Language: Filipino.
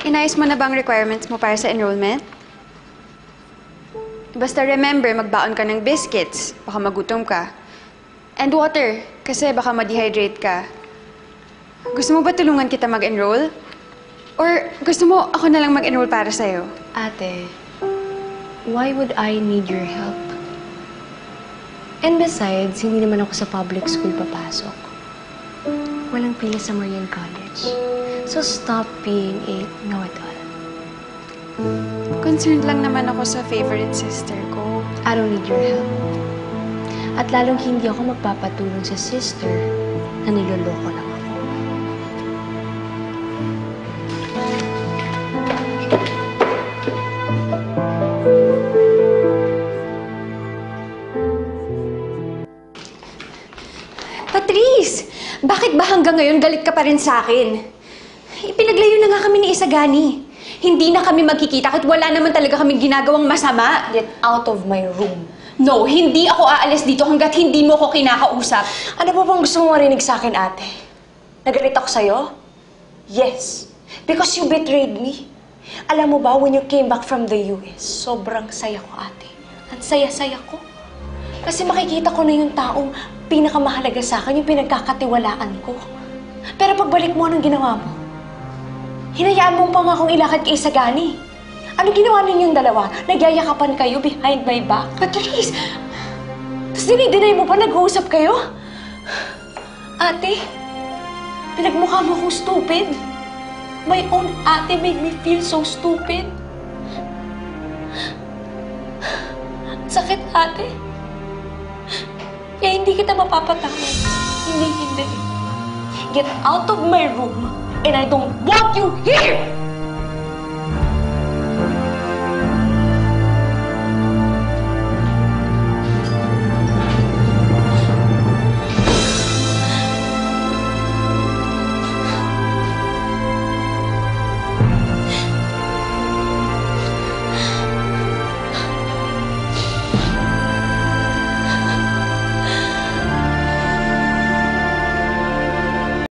Inayos mo na bang requirements mo para sa enrollment? Basta remember, magbaon ka ng biscuits. Baka magutom ka. And water, kasi baka ma-dehydrate ka. Gusto mo ba tulungan kita mag-enroll? Or gusto mo ako na lang mag-enroll para sa'yo? Ate, why would I need your help? And besides, hindi naman ako sa public school papasok. Walang pila sa Marian College. So stop being a know-it-all. Concerned lang naman ako sa favorite sister ko. I don't need your help. At lalong hindi ako magpapatulong sa sister na niloloko lang ako. Patrice! Bakit ba hanggang ngayon galit ka pa rin sa akin? Ipinaglayo na nga kami ni Isagani. Hindi na kami magkikita kahit wala naman talaga kaming ginagawang masama. Get out of my room. No, hindi ako aalis dito hanggat hindi mo ko kinakausap. Ano ba bang gusto mong marinig sa akin, ate? Nagalit ako sa'yo? Yes. Because you betrayed me. Alam mo ba, when you came back from the US, sobrang saya ko, ate. Ang saya-saya ko. Kasi makikita ko na yung taong pinakamahalaga sa akin, yung pinagkakatiwalaan ko. Pero pagbalik mo, anong ginawa mo? Hinayaan mo pa nga akong ilakad kay Isagani. Anong ginawa ninyong dalawa? Nagyayakapan kayo behind my back? Patrice! Tapos dinay mo pa nag-uusap kayo? Ate, pinagmukha mo akong stupid. My own ate made me feel so stupid. Sakit, ate. Kaya hindi kita mapapatawad. Hindi. Get out of my room and I don't want you here!